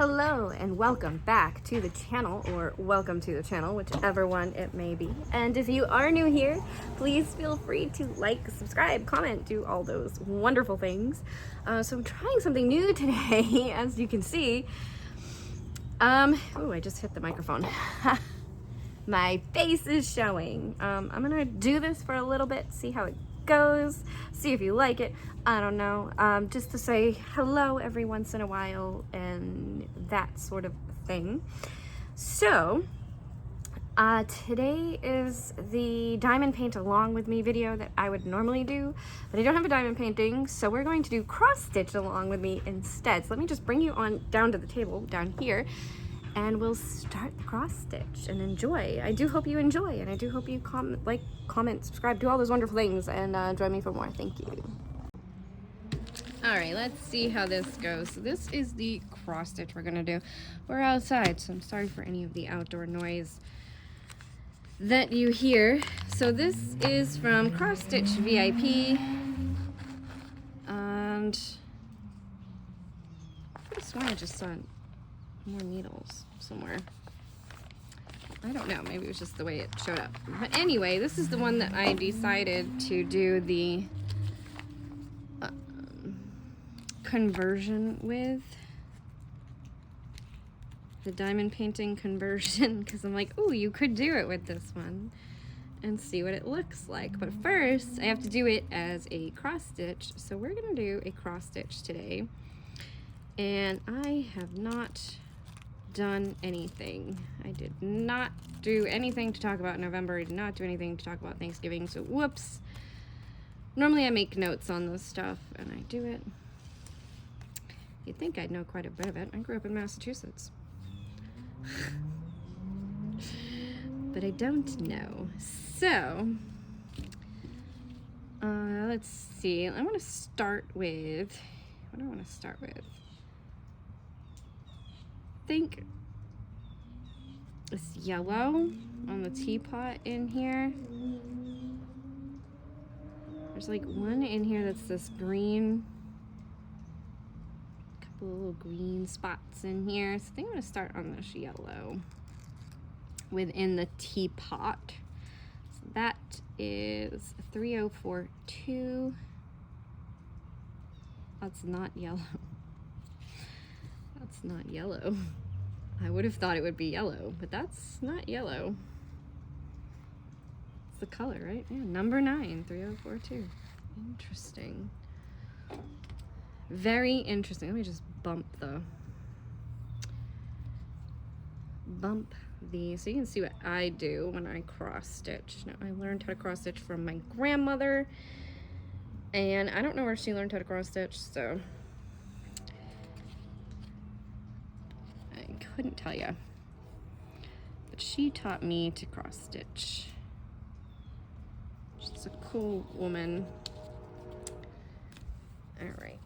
Hello and welcome back to the channel, or welcome to the channel, whichever one it may be. And if you are new here, please feel free to like, subscribe, comment, do all those wonderful things. So I'm trying something new today, as you can see. Oh, I just hit the microphone. My face is showing. I'm gonna do this for a little bit, see how it goes, see if you like it. I don't know, just to say hello every once in a while and that sort of thing. So today is the diamond paint along with me video that I would normally do, but I don't have a diamond painting, so we're going to do cross stitch along with me instead. So let me just bring you on down to the table down here and we'll start the cross stitch and enjoy. I do hope you enjoy, and I do hope you comment, subscribe, do all those wonderful things, and join me for more. Thank you. All right, let's see how this goes. So this is the cross stitch we're gonna do. We're outside, so I'm sorry for any of the outdoor noise that you hear. So this is from Cross Stitch VIP, and I swear I just saw more needles somewhere. I don't know, maybe it was just the way it showed up. But anyway, this is the one that I decided to do the conversion with. The diamond painting conversion, because I'm like, oh, you could do it with this one and see what it looks like. But first, I have to do it as a cross stitch. So we're gonna do a cross stitch today. And I have not done anything. I did not do anything to talk about in November. I did not do anything to talk about Thanksgiving, so whoops. Normally I make notes on this stuff and I do it. You'd think I'd know quite a bit of it. I grew up in Massachusetts. But I don't know. So, let's see. I want to start with, what do I want to start with? I think this yellow on the teapot in here. There's like one in here that's this green, couple of little green spots in here. So I think I'm gonna start on this yellow within the teapot. So that is 3042. That's not yellow. That's not yellow. I would have thought it would be yellow, but that's not yellow. It's the color, right? Yeah, number 9, 3042. Interesting. Very interesting. Let me just bump these so you can see what I do when I cross stitch. Now, I learned how to cross stitch from my grandmother, and I don't know where she learned how to cross stitch, so couldn't tell you, but she taught me to cross stitch. She's a cool woman. All right,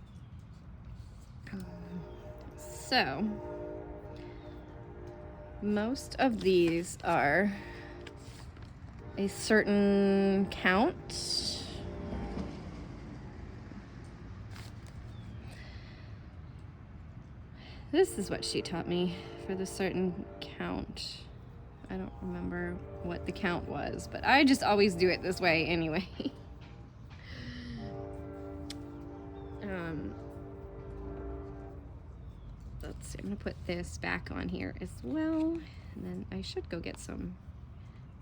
so most of these are a certain count. This is what she taught me for the certain count. I don't remember what the count was, but I just always do it this way anyway. Let's see, I'm gonna put this back on here as well, and then I should go get some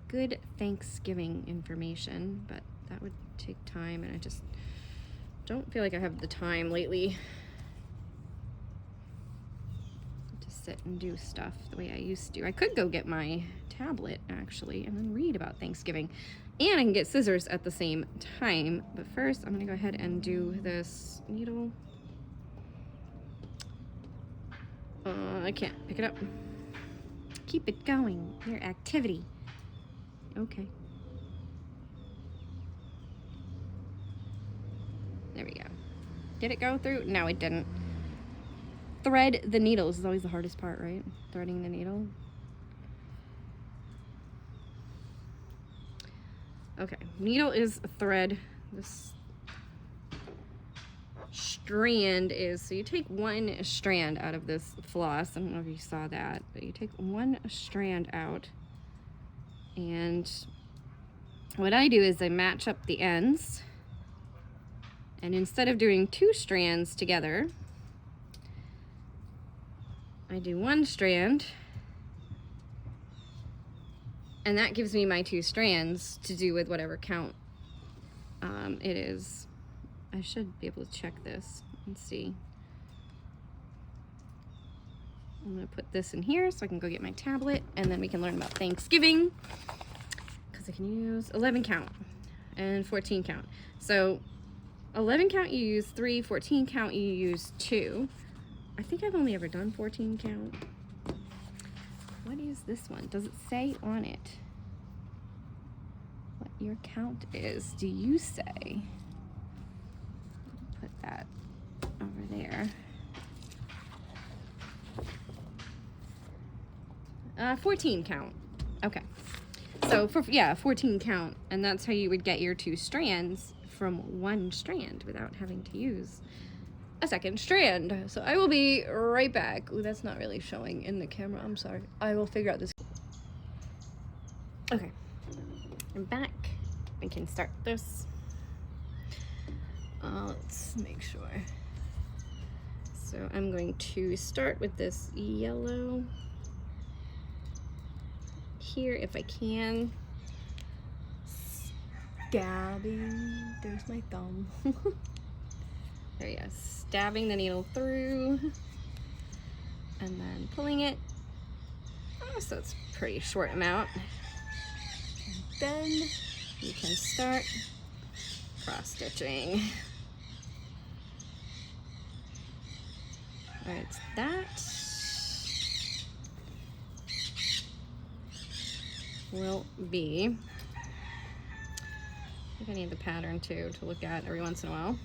good Thanksgiving information, but that would take time, and I just don't feel like I have the time lately sit and do stuff the way I used to. I could go get my tablet actually and then read about Thanksgiving, and I can get scissors at the same time. But first I'm gonna go ahead and do this needle. I can't pick it up. Keep it going, your activity. Okay, there we go. Did it go through? No, it didn't. Thread the needles is always the hardest part, right? Threading the needle. Okay, needle is a thread. This strand is, so you take one strand out of this floss. I don't know if you saw that, but you take one strand out, and what I do is I match up the ends, and instead of doing 2 strands together, I do 1 strand, and that gives me my 2 strands to do with whatever count it is. I should be able to check this and see. I'm gonna put this in here so I can go get my tablet, and then we can learn about Thanksgiving, because I can use 11 count and 14 count. So 11 count you use 3, 14 count you use 2. I think I've only ever done 14 count. What is this one? Does it say on it what your count is? Do you say? Put that over there. 14 count. Okay. So for 14 count, and that's how you would get your 2 strands from 1 strand without having to use a second strand. So I will be right back. Ooh, that's not really showing in the camera. I'm sorry. I will figure out this. Okay. I'm back. We can start this. Let's make sure. So I'm going to start with this yellow here if I can. Stabbing. There's my thumb. There you go. Stabbing the needle through and then pulling it. Oh, so it's a pretty short amount. And then you can start cross stitching. Alright, that will be, I think I need the pattern too to look at every once in a while.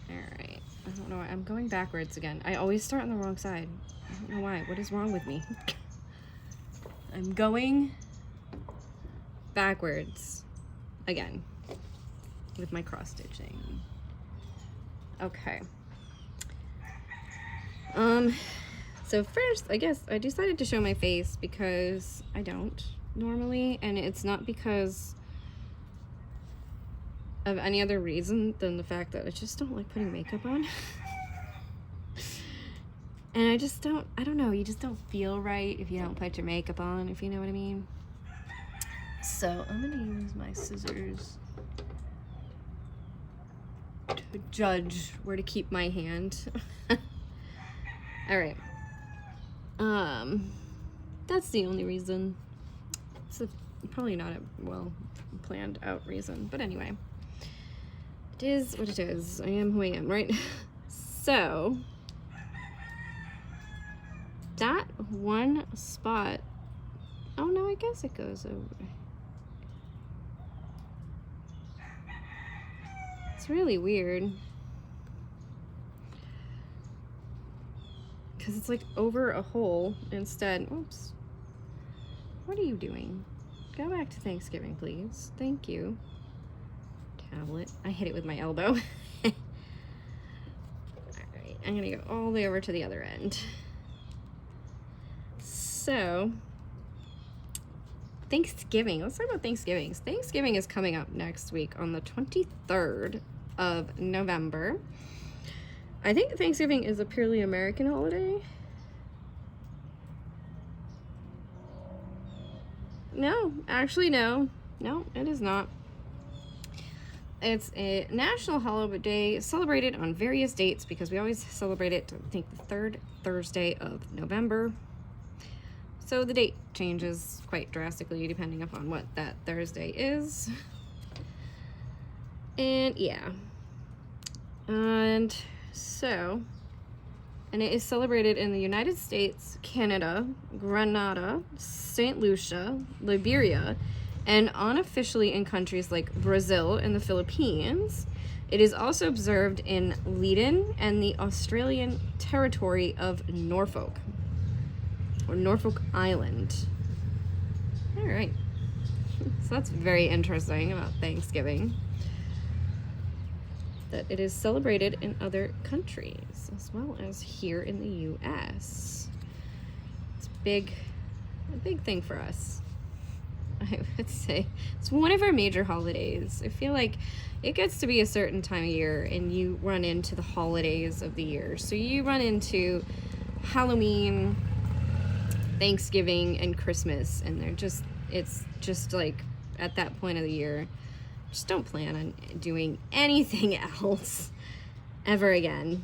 Alright, I don't know why, I'm going backwards again. I always start on the wrong side. I don't know why, what is wrong with me? I'm going backwards again with my cross stitching. Okay. So first, I guess I decided to show my face because I don't normally, and it's not because of any other reason than the fact that I just don't like putting makeup on. And I don't know, you just don't feel right if you don't put your makeup on, if you know what I mean. So I'm gonna use my scissors to judge where to keep my hand. All right. That's the only reason. It's probably not a well planned out reason, but anyway, it is what it is. I am who I am, right? So that one spot, oh no, I guess it goes over. It's really weird because it's like over a hole instead. Oops. What are you doing? Go back to Thanksgiving, please. Thank you. Tablet. I hit it with my elbow. Alright, I'm gonna go all the way over to the other end. So, Thanksgiving. Let's talk about Thanksgiving. Thanksgiving is coming up next week on the 23rd of November. I think Thanksgiving is a purely American holiday. No, actually no. No, it is not. It's a national holiday celebrated on various dates because we always celebrate it, I think, the 3rd Thursday of November. So the date changes quite drastically depending upon what that Thursday is. And yeah. And so, and it is celebrated in the United States, Canada, Grenada, St. Lucia, Liberia, and unofficially in countries like Brazil and the Philippines. It is also observed in Leiden and the Australian territory of Norfolk, or Norfolk Island. All right. So that's very interesting about Thanksgiving, that it is celebrated in other countries as well as here in the US. It's a big thing for us. I would say it's one of our major holidays. I feel like it gets to be a certain time of year and you run into the holidays of the year. So you run into Halloween, Thanksgiving, and Christmas, and it's just like at that point of the year, just don't plan on doing anything else ever again.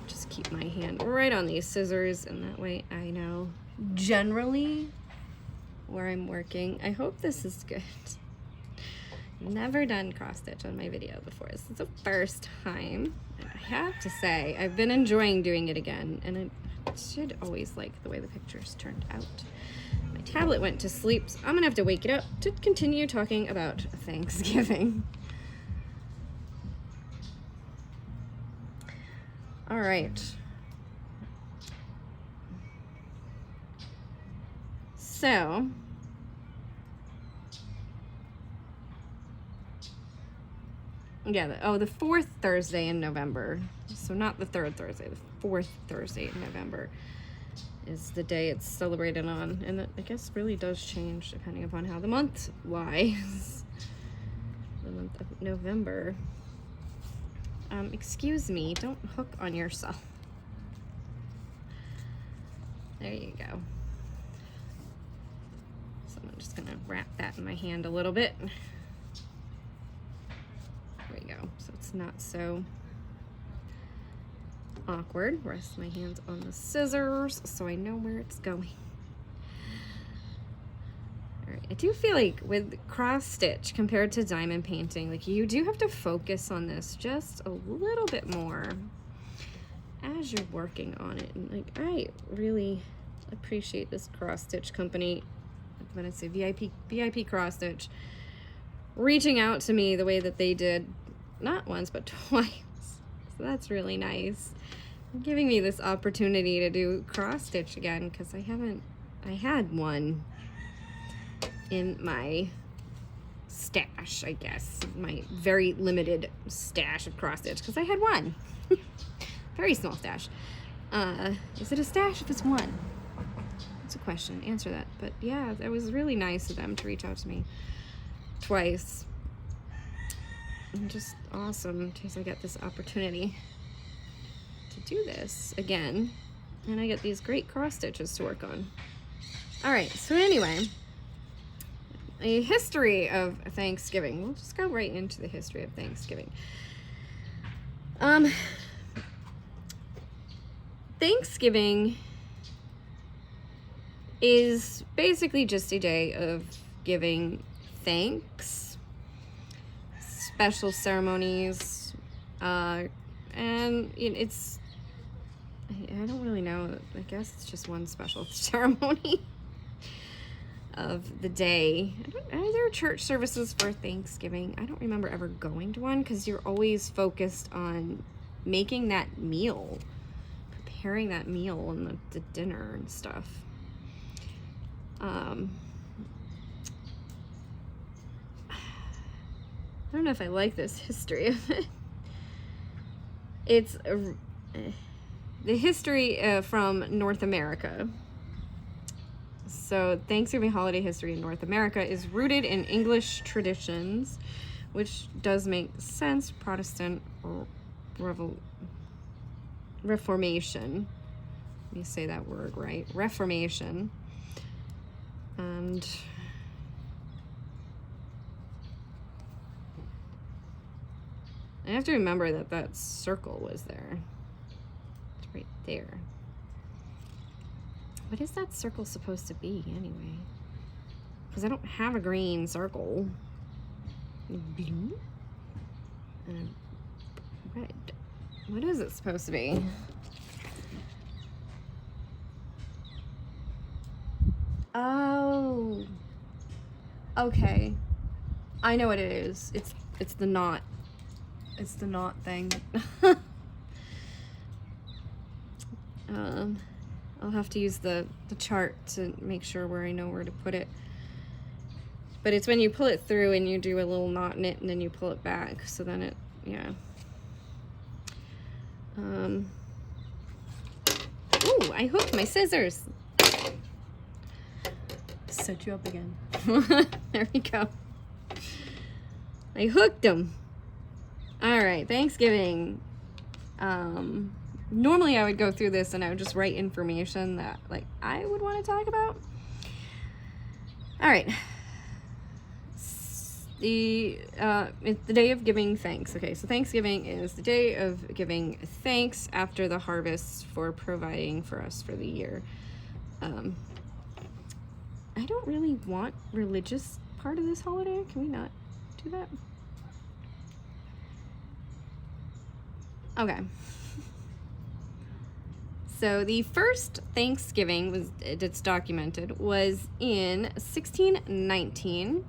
Just keep my hand right on these scissors, and that way I know generally where I'm working. I hope this is good. Never done cross stitch on my video before. This is the first time. And I have to say, I've been enjoying doing it again, and I should always like the way the pictures turned out. My tablet went to sleep, so I'm gonna have to wake it up to continue talking about Thanksgiving. All right. So, yeah, the fourth Thursday in November, so not the third Thursday, the fourth Thursday in November is the day it's celebrated on, and it, I guess, really does change depending upon how the month lies. The month of November. Excuse me, don't hook on yourself. There you go. So I'm just gonna wrap that in my hand a little bit. There we go, so it's not so awkward. Rest my hands on the scissors so I know where it's going. All right, I do feel like with cross stitch compared to diamond painting, like you do have to focus on this just a little bit more as you're working on it. And like, I really appreciate this cross stitch company. When I say VIP cross stitch, reaching out to me the way that they did, not once but twice. So that's really nice. Giving me this opportunity to do cross stitch again, because I had one in my stash, I guess, my very limited stash of cross stitch, because I had one. Very small stash. Is it a stash if it's one? That's a question. Answer that. But yeah, it was really nice of them to reach out to me twice. And just awesome in case I get this opportunity to do this again, and I get these great cross stitches to work on. All right, so anyway, a history of Thanksgiving. We'll just go right into the history of Thanksgiving. Thanksgiving is basically just a day of giving thanks, special ceremonies, and it's, I don't really know, I guess it's just one special ceremony of the day. Are there church services for Thanksgiving? I don't remember ever going to one, because you're always focused on making that meal, preparing that meal and the dinner and stuff. I don't know if I like this history of it. It's the history from North America. So Thanksgiving holiday history in North America is rooted in English traditions, which does make sense. Protestant Reformation. Let me say that word right. Reformation. And I have to remember that that circle was there. It's right there. What is that circle supposed to be anyway? Because I don't have a green circle. Blue and red. What is it supposed to be? Oh. Okay. I know what it is. It's the knot. It's the knot thing. I'll have to use the chart to make sure where I know where to put it. But it's when you pull it through and you do a little knot in it and then you pull it back. So then it, yeah. Ooh, I hooked my scissors. Set you up again. There we go. I hooked them. All right, Thanksgiving. Normally I would go through this and I would just write information that like I would want to talk about. All right. It's the day of giving thanks. Okay, so Thanksgiving is the day of giving thanks after the harvest for providing for us for the year. I don't really want religious part of this holiday. Can we not do that? Okay. So the first Thanksgiving it's documented was in 1619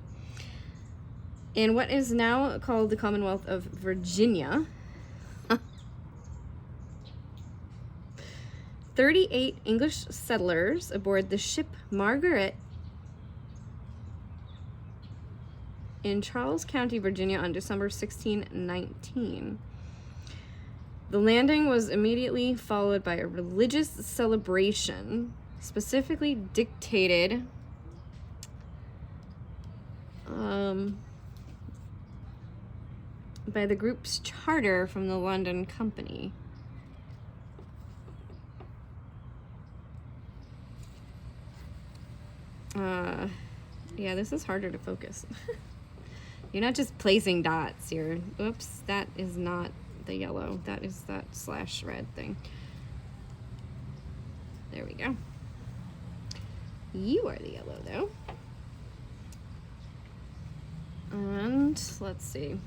in what is now called the Commonwealth of Virginia. 38 English settlers aboard the ship Margaret in Charles County, Virginia on December 1619. The landing was immediately followed by a religious celebration, specifically dictated by the group's charter from the London Company. Yeah, this is harder to focus. You're not just placing dots here. Oops, that is not the yellow. That is that slash red thing. There we go. You are the yellow, though. And let's see.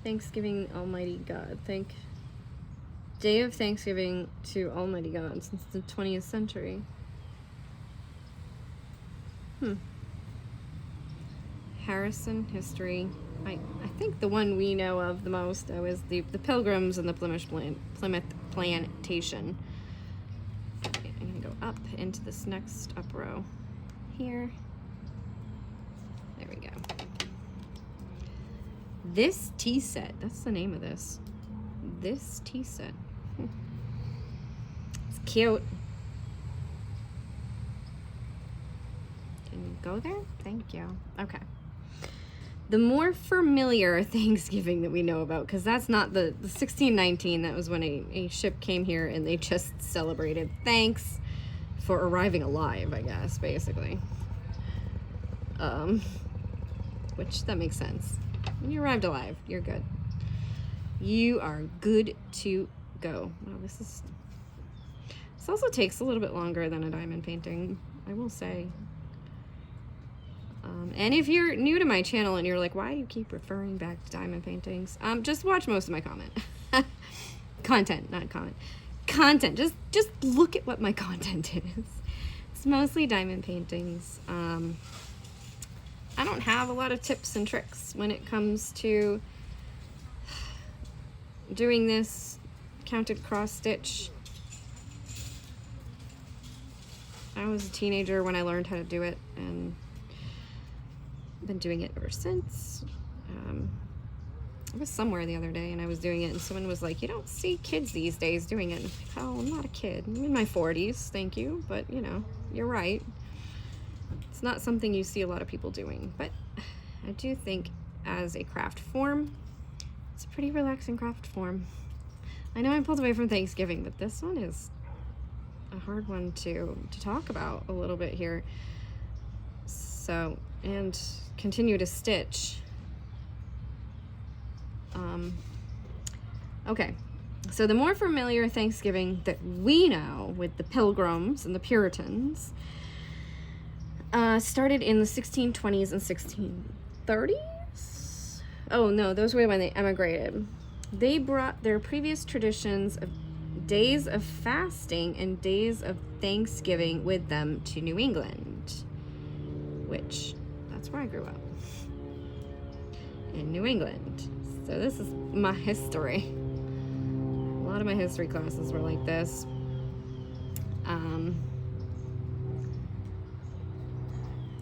Thanksgiving, Almighty God. Day of Thanksgiving to Almighty God since the 20th century. Harrison history. I think the one we know of the most though is the Pilgrims and the Plymouth Plantation. Okay, I'm gonna go up into this next up row here. There we go. This tea set, that's the name of this. This tea set. It's cute. Can you go there? Thank you. Okay. The more familiar Thanksgiving that we know about, because that's not the 1619, that was when a ship came here and they just celebrated thanks for arriving alive, I guess, basically. Which, that makes sense. When you arrived alive, you're good. You are good to go. Wow, this also takes a little bit longer than a diamond painting, I will say. And if you're new to my channel and you're like, why do you keep referring back to diamond paintings? Just watch most of my content, not comment. Content. Just look at what my content is. It's mostly diamond paintings. I don't have a lot of tips and tricks when it comes to doing this counted cross stitch. I was a teenager when I learned how to do it, and I've been doing it ever since. I was somewhere the other day and I was doing it and someone was like, you don't see kids these days doing it. And I'm like, oh, I'm not a kid. I'm in my 40s, thank you. But, you know, you're right. It's not something you see a lot of people doing. But I do think as a craft form, it's a pretty relaxing craft form. I know I pulled away from Thanksgiving, but this one is a hard one to talk about a little bit here. So, and continue to stitch. Okay, so the more familiar Thanksgiving that we know with the Pilgrims and the Puritans started in the 1620s and 1630s. Oh no, those were when they emigrated. They brought their previous traditions of days of fasting and days of Thanksgiving with them to New England, which that's where I grew up, in New England. So this is my history. A lot of my history classes were like this.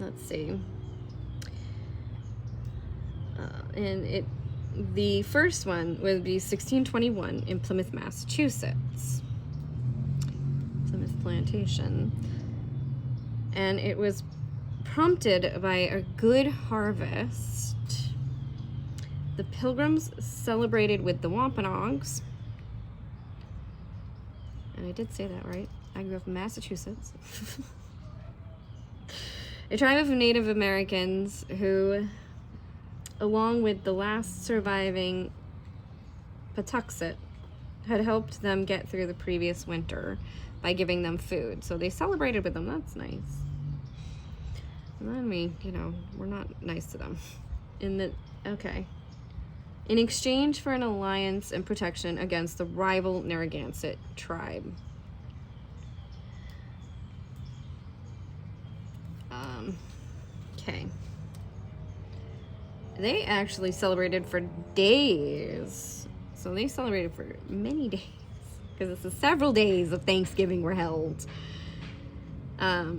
Let's see. And the first one would be 1621 in Plymouth, Massachusetts. Plymouth Plantation. And it was prompted by a good harvest. The Pilgrims celebrated with the Wampanoags. And I did say that right. I grew up in Massachusetts. A tribe of Native Americans who, along with the last surviving Patuxet, had helped them get through the previous winter by giving them food. So they celebrated with them. That's nice. And then we're not nice to them. Okay. In exchange for an alliance and protection against the rival Narragansett tribe. Okay. They actually celebrated for days. So they celebrated for many days. Because it's several days of Thanksgiving were held. That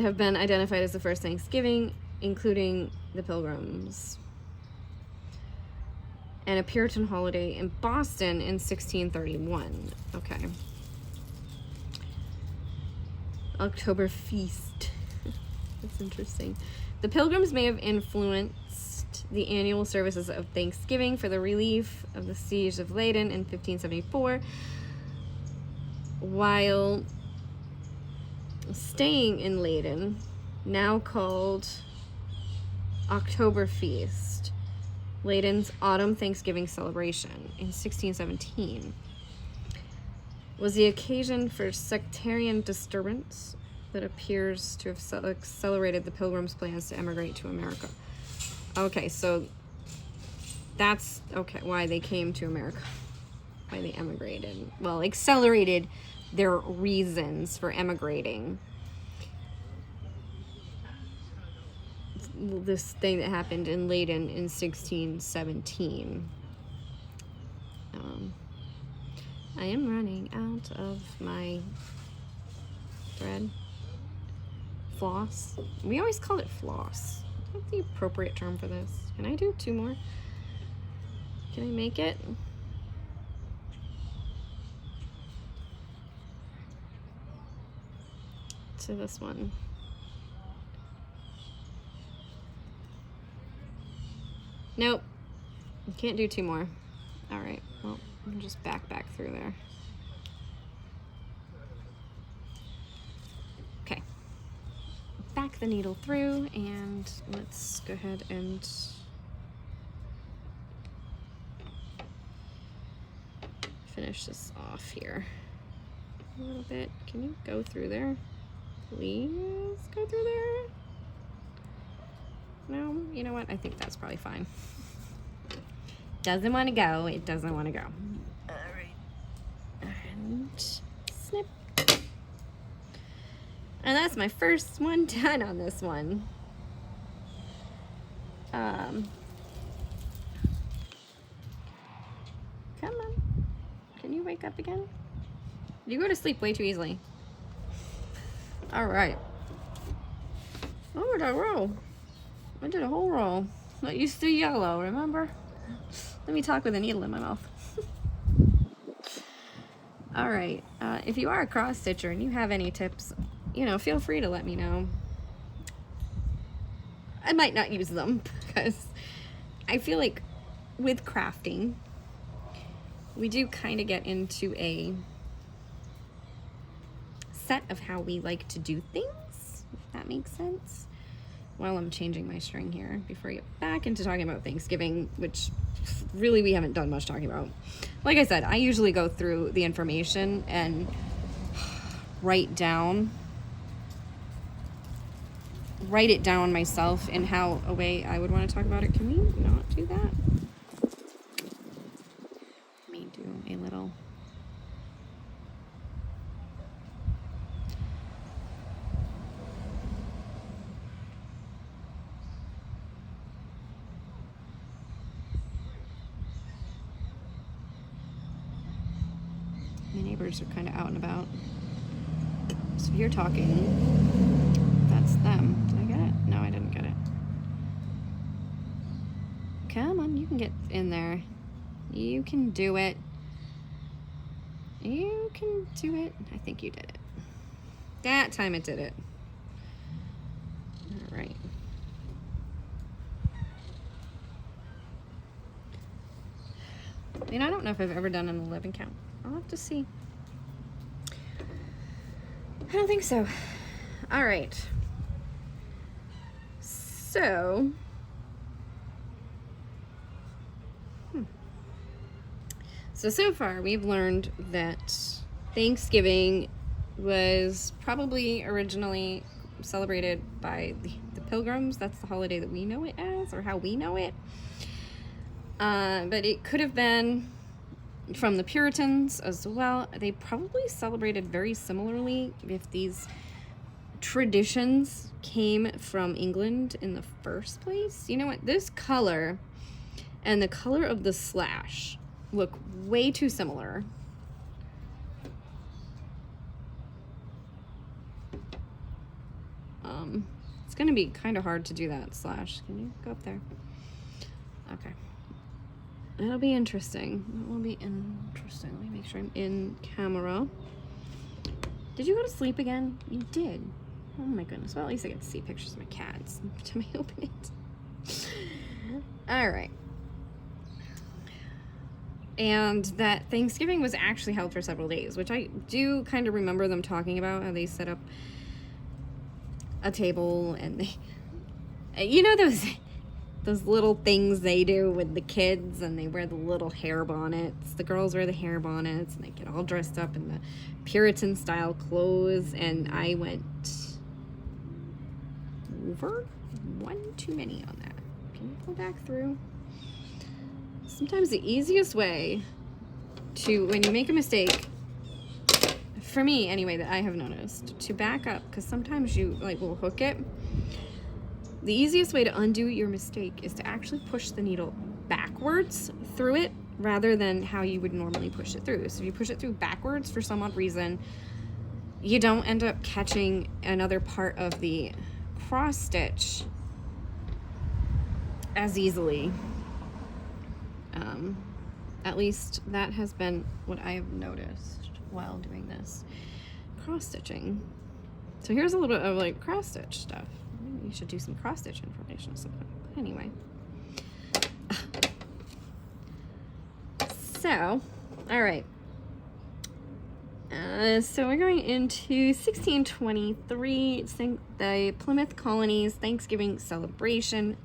have been identified as the first Thanksgiving, including the Pilgrims. And a Puritan holiday in Boston in 1631. Okay. Oktober Feast. That's interesting. The Pilgrims may have influenced the annual services of Thanksgiving for the relief of the siege of Leyden in 1574, while staying in Leyden, now called Oktober Feast, Leyden's autumn Thanksgiving celebration in 1617, was the occasion for sectarian disturbance that appears to have accelerated the Pilgrims' plans to emigrate to America. Okay, so that's why they came to America, why they emigrated. Well, accelerated their reasons for emigrating. This thing that happened in Leyden in 1617. I am running out of my thread. Floss. We always call it floss. What's the appropriate term for this? Can I do 2 more? Can I make it? To this one. Nope. Can't do 2 more. All right. Well, I'll just back through there. Okay. Back the needle through, and let's go ahead and finish this off here a little bit. Can you go through there? Please go through there. No, you know what? I think that's probably fine. Doesn't want to go. It doesn't want to go. All right. And snip. And that's my first one done on this one. Come on. Can you wake up again? You go to sleep way too easily. All right. Oh, did I roll? I did a whole roll. Not used to yellow, remember? Let me talk with a needle in my mouth. All right. If you are a cross stitcher and you have any tips, feel free to let me know. I might not use them because I feel like with crafting, we do kind of get into a set of how we like to do things, if that makes sense. While I'm changing my string here before I get back into talking about Thanksgiving, which really we haven't done much talking about. Like I said, I usually go through the information and write it down myself in how a way I would want to talk about it. Can we not do that? Let me do a little. neighbors are kind of out and about. So if you're talking, that's them. Did I get it? No, I didn't get it. Come on, you can get in there. You can do it. You can do it. I think you did it. That time it did it. All right. I don't know if I've ever done an 11 count. I'll have to see. I don't think so. All right. So, so far we've learned that Thanksgiving was probably originally celebrated by the Pilgrims. That's the holiday that we know it as, or how we know it. But it could have been from the Puritans as well. They probably celebrated very similarly if these traditions came from England in the first place. You know what? This color and the color of the slash look way too similar. It's gonna be kind of hard to do that slash. Can you go up there? Okay. That'll be interesting. That will be interesting. Let me make sure I'm in camera. Did you go to sleep again? You did. Oh my goodness. Well, at least I get to see pictures of my cats every time I open it. All right. And that Thanksgiving was actually held for several days, which I do kind of remember them talking about, how they set up a table and they, you know, those little things they do with the kids, and they wear the little hair bonnets. The girls wear the hair bonnets, and they get all dressed up in the Puritan style clothes. And I went over one too many on that. Can you pull back through? Sometimes the easiest way to, when you make a mistake, for me anyway, that I have noticed, to back up, because sometimes you will hook it. The easiest way to undo your mistake is to actually push the needle backwards through it rather than how you would normally push it through. So if you push it through backwards for some odd reason, you don't end up catching another part of the cross stitch as easily. At least that has been what I have noticed while doing this cross stitching. So here's a little bit of cross stitch stuff. Maybe you should do some cross stitch information sometime. Anyway. So, all right. So we're going into 1623, the Plymouth Colony's Thanksgiving celebration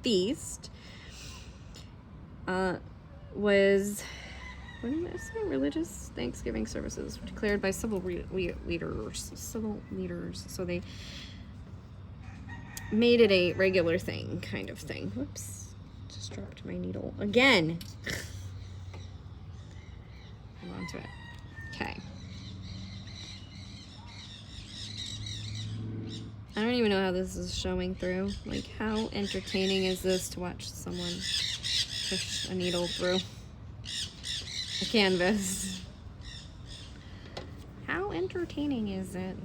feast. Was, what did I say? Religious Thanksgiving services declared by civil leaders. So they made it a regular thing, kind of thing. Whoops, just dropped my needle again. Hold on to it. Okay. I don't even know how this is showing through. How entertaining is this to watch someone push a needle through a canvas? How entertaining is it?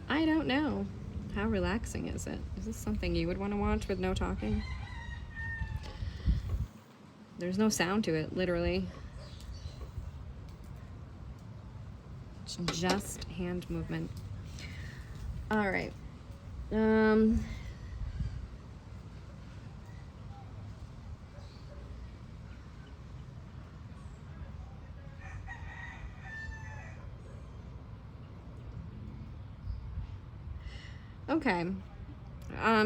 I don't know. How relaxing is it? Is this something you would want to watch with no talking? There's no sound to it, literally. It's just hand movement. All right. Okay.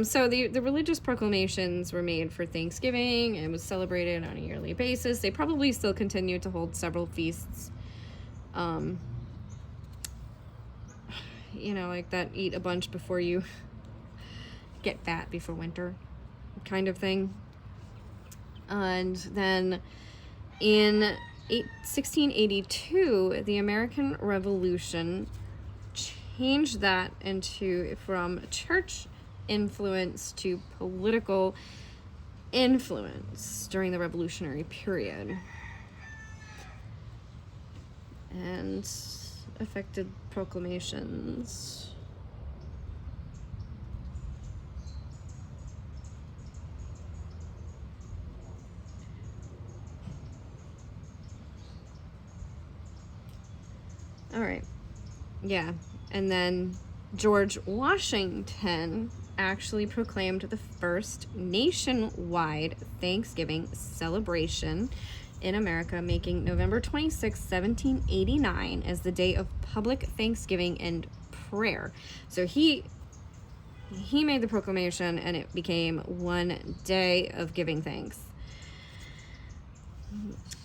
So the religious proclamations were made for Thanksgiving and was celebrated on a yearly basis. They probably still continue to hold several feasts. That eat a bunch before you get fat before winter kind of thing. And then in 1682, the American Revolution changed that from church influence to political influence during the Revolutionary period and affected proclamations. All right. Yeah. And then George Washington actually proclaimed the first nationwide Thanksgiving celebration in America, making November 26, 1789 as the day of public thanksgiving and prayer. So he made the proclamation, and it became one day of giving thanks,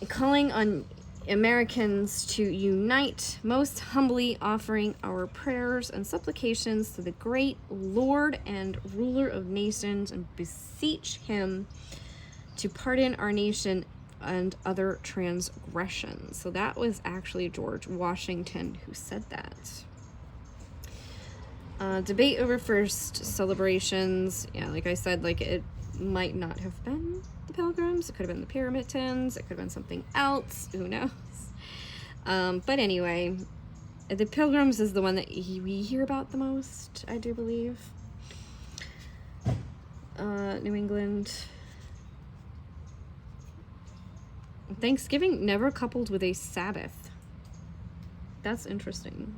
calling on Americans to unite, most humbly offering our prayers and supplications to the great Lord and ruler of nations, and beseech him to pardon our nation and other transgressions. So that was actually George Washington who said that. Debate over first celebrations. Yeah, like I said, like it might not have been the Pilgrims. It could have been the Puritans. It could have been something else. Who knows? But anyway, the Pilgrims is the one that we hear about the most, I do believe. New England. Thanksgiving never coupled with a Sabbath. That's interesting.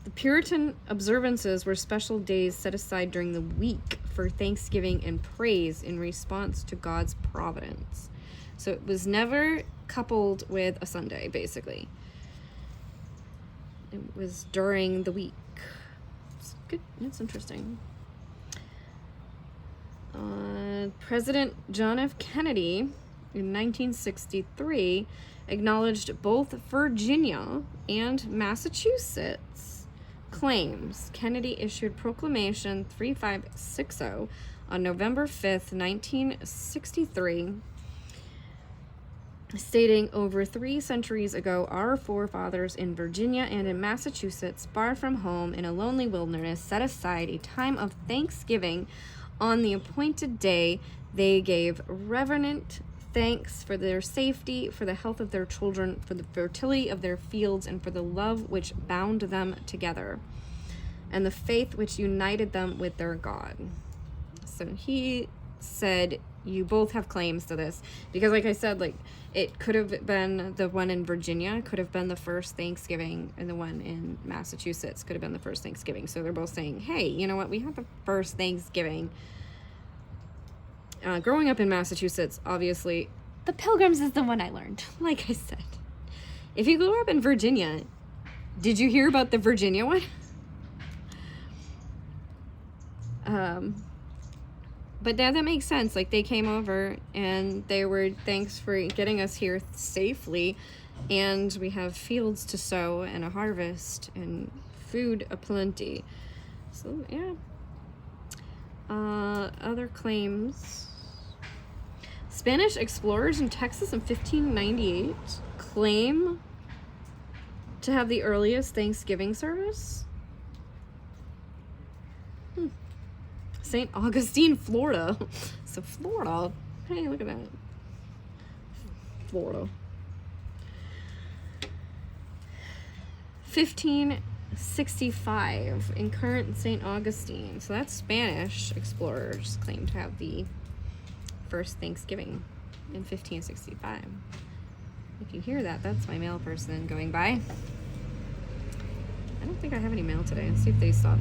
The Puritan observances were special days set aside during the week for thanksgiving and praise in response to God's providence. So it was never coupled with a Sunday, basically. It was during the week. It's good. It's interesting. President John F. Kennedy in 1963 acknowledged both Virginia and Massachusetts claims. Kennedy issued Proclamation 3560 on November 5th, 1963, stating, over 3 centuries ago, our forefathers in Virginia and in Massachusetts, far from home in a lonely wilderness, set aside a time of thanksgiving on the appointed day. They gave reverent thanks for their safety, for the health of their children, for the fertility of their fields, and for the love which bound them together, and the faith which united them with their God. So he said, you both have claims to this, because like I said, like it could have been the one in Virginia could have been the first Thanksgiving, and the one in Massachusetts could have been the first Thanksgiving. So they're both saying, hey, you know what, we had the first Thanksgiving. Growing up in Massachusetts, obviously, the Pilgrims is the one I learned. Like I said, if you grew up in Virginia, did you hear about the Virginia one? But yeah, that makes sense. Like they came over and they were, thanks for getting us here safely, and we have fields to sow and a harvest and food aplenty. So yeah. Other claims. Spanish explorers in Texas in 1598 claim to have the earliest Thanksgiving service. St. Augustine, Florida. So Florida. Hey, look at that. Florida. 1565 in current St. Augustine. So that's Spanish explorers claim to have the first Thanksgiving in 1565. If you hear that, that's my mail person going by. I don't think I have any mail today. Let's see if they stop.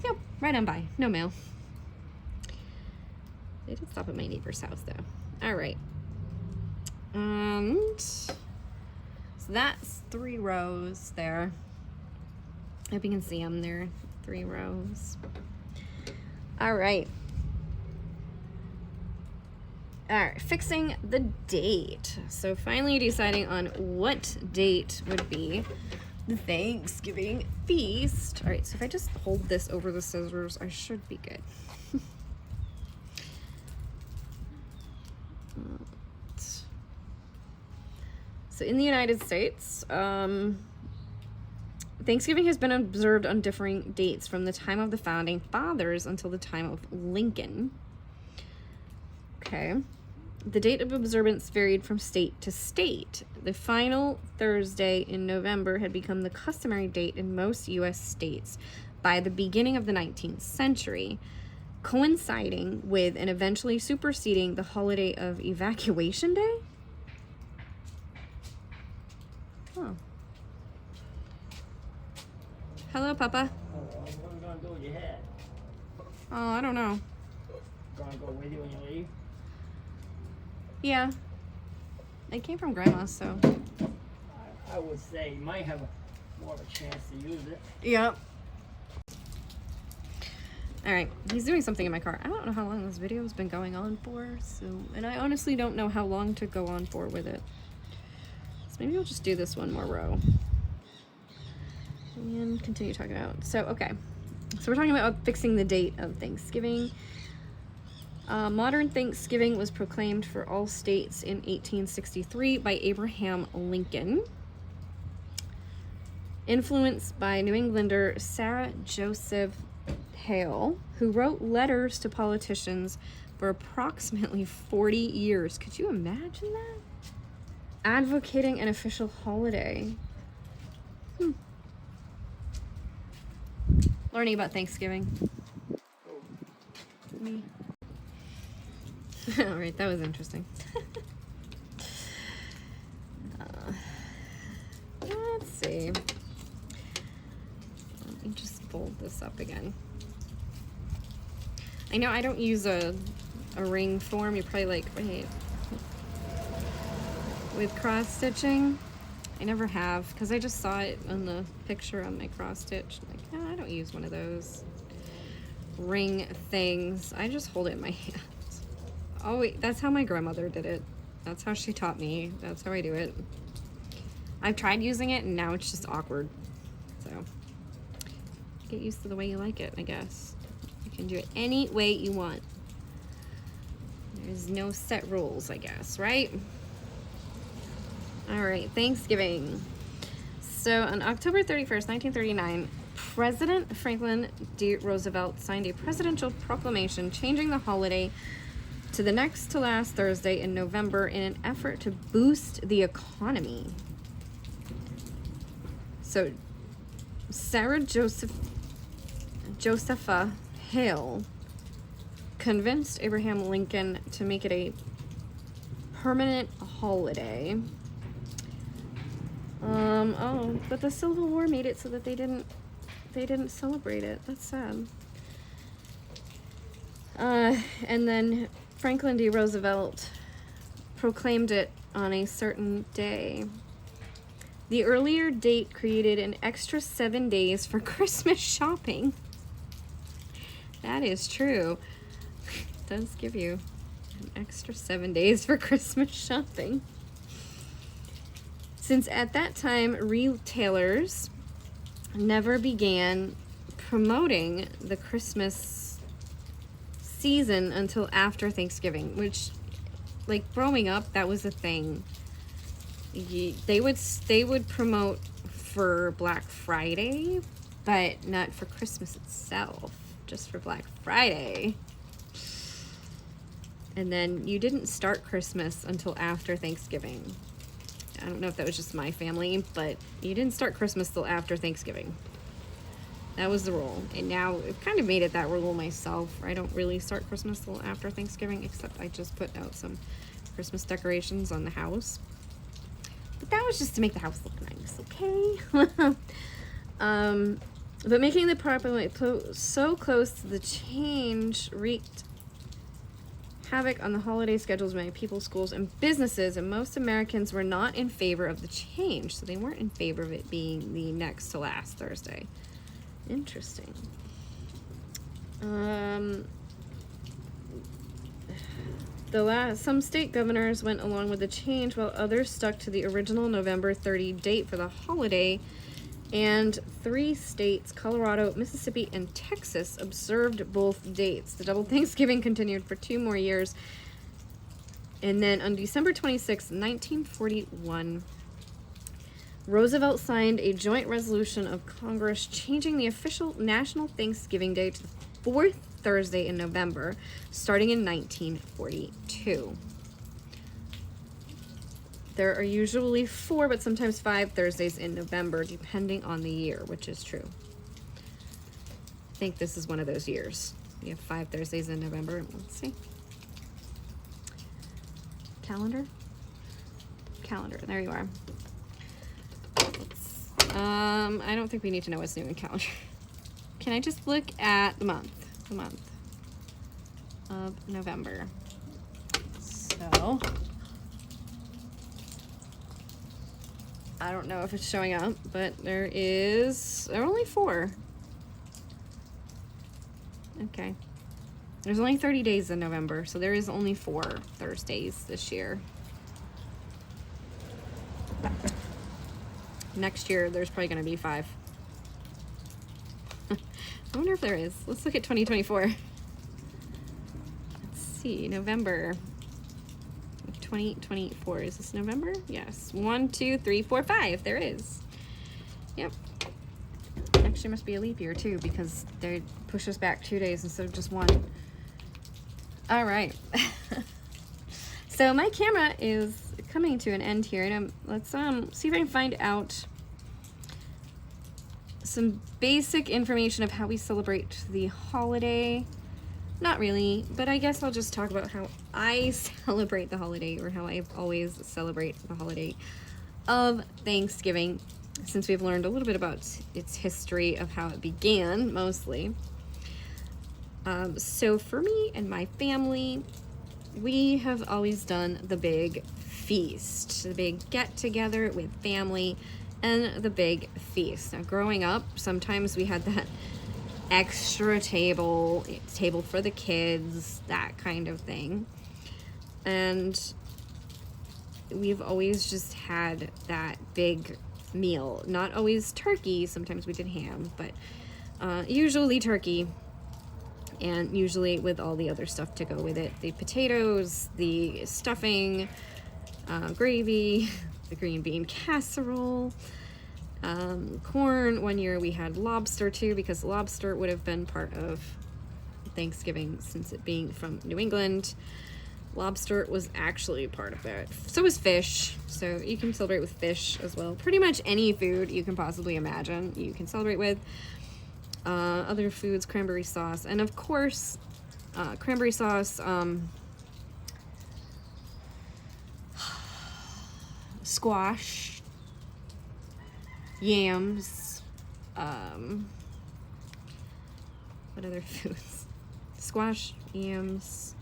Yep, right on by. No mail. They did stop at my neighbor's house though. All right. And so that's 3 rows there. I hope you can see them there. 3 rows. All right. All right, fixing the date. So finally deciding on what date would be the Thanksgiving feast. All right, so if I just hold this over the scissors, I should be good. So in the United States, Thanksgiving has been observed on differing dates from the time of the founding fathers until the time of Lincoln. Okay. The date of observance varied from state to state. The final Thursday in November had become the customary date in most U.S. states by the beginning of the 19th century, coinciding with and eventually superseding the holiday of Evacuation Day? Oh. Hello, Papa. What are we gonna do with your head? Oh, I don't know. Gonna go with you when you leave? Yeah. It came from Grandma, so. I would say you might have more of a chance to use it. Yep. All right, he's doing something in my car. I don't know how long this video has been going on for, so, and I honestly don't know how long to go on for with it. So maybe I'll just do this one more row. And continue talking about. So, okay. So we're talking about fixing the date of Thanksgiving. Modern Thanksgiving was proclaimed for all states in 1863 by Abraham Lincoln, influenced by New Englander Sarah Joseph Hale, who wrote letters to politicians for approximately 40 years. Could you imagine that? Advocating an official holiday. Learning about Thanksgiving. Me. All right, that was interesting. Let's see. Let me just fold this up again. I know I don't use a ring form. You're probably like, wait. With cross stitching, I never have, because I just saw it on the picture on my cross stitch. Like, oh, I don't use one of those ring things. I just hold it in my hand. Oh, wait, that's how my grandmother did it. That's how she taught me. That's how I do it. I've tried using it, and now it's just awkward. So, get used to the way you like it, I guess. You can do it any way you want. There's no set rules, I guess, right? All right, Thanksgiving. So, on October 31st, 1939, President Franklin D. Roosevelt signed a presidential proclamation changing the holiday to the next to last Thursday in November in an effort to boost the economy. So, Sarah Josepha Hale convinced Abraham Lincoln to make it a permanent holiday. Oh, but the Civil War made it so that they didn't celebrate it. That's sad. And then Franklin D. Roosevelt proclaimed it on a certain day. The earlier date created an extra 7 days for Christmas shopping. That is true. It does give you an extra 7 days for Christmas shopping. Since at that time, retailers never began promoting the Christmas season until after Thanksgiving, which, like, growing up, that was a thing. They would promote for Black Friday, but not for Christmas itself, just for Black Friday. And then you didn't start Christmas until after Thanksgiving. I don't know if that was just my family, but you didn't start Christmas till after Thanksgiving. That was the rule. And now I've kind of made it that rule myself. I don't really start Christmas till after Thanksgiving, except I just put out some Christmas decorations on the house. But that was just to make the house look nice, okay? But making the proclamation so close to the change wreaked havoc on the holiday schedules of many people, schools, and businesses, and most Americans were not in favor of the change, so they weren't in favor of it being the next to last Thursday. Interesting. Some state governors went along with the change, while others stuck to the original November 30 date for the holiday, and 3 states, Colorado, Mississippi, and Texas, observed both dates. The double Thanksgiving continued for 2 more years, and then on December 26, 1941, Roosevelt signed a joint resolution of Congress changing the official National Thanksgiving Day to the 4th Thursday in November, starting in 1942. There are usually 4, but sometimes 5 Thursdays in November, depending on the year, which is true. I think this is one of those years. We have 5 Thursdays in November. Let's see. Calendar. There you are. I don't think we need to know what's new in calendar. Can I just look at the month? The month of November. So I don't know if it's showing up, but there are only 4. Okay. There's only 30 days in November, so there is only 4 Thursdays this year. Next year, there's probably going to be 5. I wonder if there is. Let's look at 2024. Let's see, November of 2024. Is this November? Yes. 1, 2, 3, 4, 5. There is. Yep. Actually, must be a leap year too, because they push us back 2 days instead of just 1. All right. So my camera is coming to an end here, and let's see if I can find out some basic information of how we celebrate the holiday. Not really, but I guess I'll just talk about how I celebrate the holiday, or how I've always celebrate the holiday of Thanksgiving, since we've learned a little bit about its history of how it began, mostly. So for me and my family, we have always done the big feast, the big get-together with family, and the big feast. Now, growing up, sometimes we had that extra table for the kids, that kind of thing. And we've always just had that big meal. Not always turkey, sometimes we did ham, but usually turkey, and usually with all the other stuff to go with it. The potatoes, the stuffing, gravy, the green bean casserole, corn. One year we had lobster too, because lobster would have been part of Thanksgiving, since it being from New England. Lobster was actually part of that. So was fish. So you can celebrate with fish as well. Pretty much any food you can possibly imagine you can celebrate with. Other foods, cranberry sauce, and of course, cranberry sauce, squash, yams, what other foods? Squash, yams.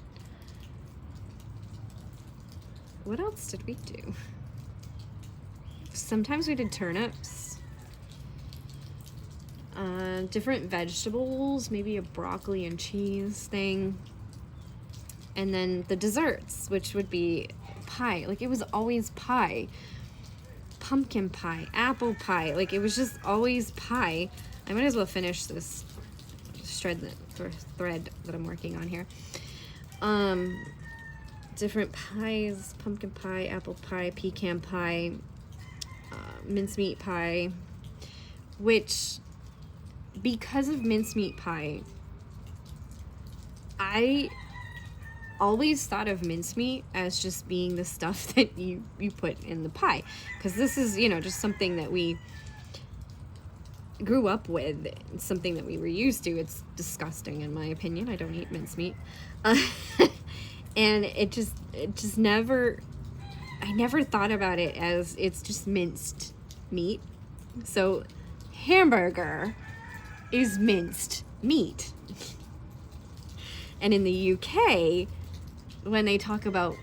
What else did we do? Sometimes we did turnips. Different vegetables, maybe a broccoli and cheese thing. And then the desserts, which would be pie. Like, it was always pie. Pumpkin pie, apple pie. Like, it was just always pie. I might as well finish this thread that I'm working on here. Different pies, pumpkin pie, apple pie, pecan pie, mincemeat pie, which, because of mincemeat pie, I always thought of mincemeat as just being the stuff that you put in the pie, because this is, just something that we grew up with. It's something that we were used to. It's disgusting, in my opinion. I don't eat mincemeat. And it just never, I never thought about it as it's just minced meat. So hamburger is minced meat. And in the UK, when they talk about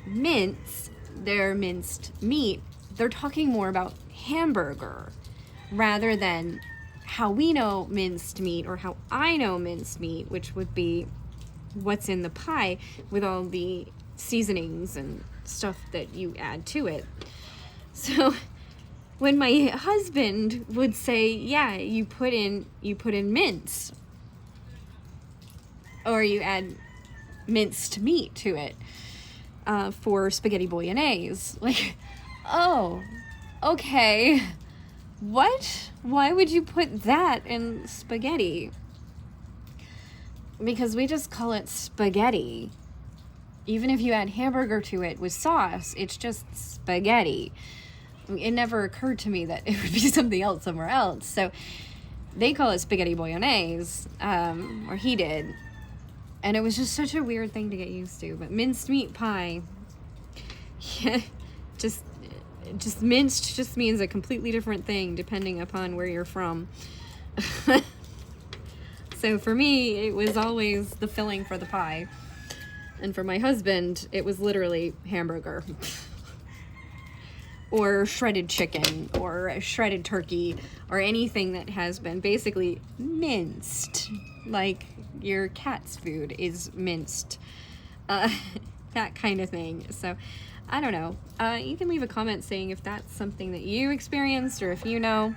their minced meat, they're talking more about hamburger rather than how we know minced meat, or how I know minced meat, which would be what's in the pie with all the seasonings and stuff that you add to it. So when my husband would say, yeah, you put in mince, or you add minced meat to it for spaghetti bolognese, like, oh, okay, what? Why would you put that in spaghetti? because we just call it spaghetti. Even if you add hamburger to it with sauce, it's just spaghetti. It never occurred to me that it would be something else somewhere else. So they call it spaghetti bolognese, or he did. And it was just such a weird thing to get used to. But minced meat pie, yeah, just minced just means a completely different thing depending upon where you're from. So for me, it was always the filling for the pie. And for my husband, it was literally hamburger. Or shredded chicken, or shredded turkey, or anything that has been basically minced. Like your cat's food is minced. That kind of thing. So, I don't know. You can leave a comment saying if that's something that you experienced, or if you know.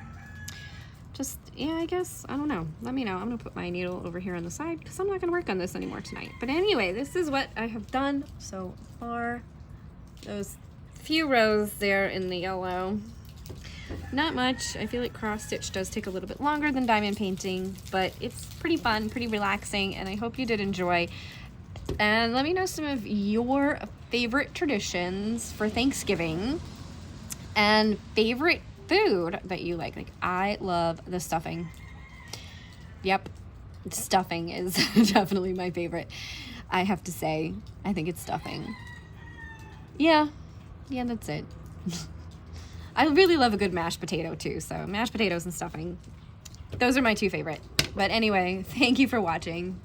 Just, yeah, I guess, I don't know. Let me know. I'm going to put my needle over here on the side because I'm not going to work on this anymore tonight. But anyway, this is what I have done so far. Those few rows there in the yellow. Not much. I feel like cross stitch does take a little bit longer than diamond painting, but it's pretty fun, pretty relaxing, and I hope you did enjoy. And let me know some of your favorite traditions for Thanksgiving and favorite food that you like. Like, I love the stuffing. Yep, stuffing is definitely my favorite. I have to say, I think it's stuffing. Yeah, that's it. I really love a good mashed potato too, so mashed potatoes and stuffing. Those are my two favorite. But anyway, thank you for watching.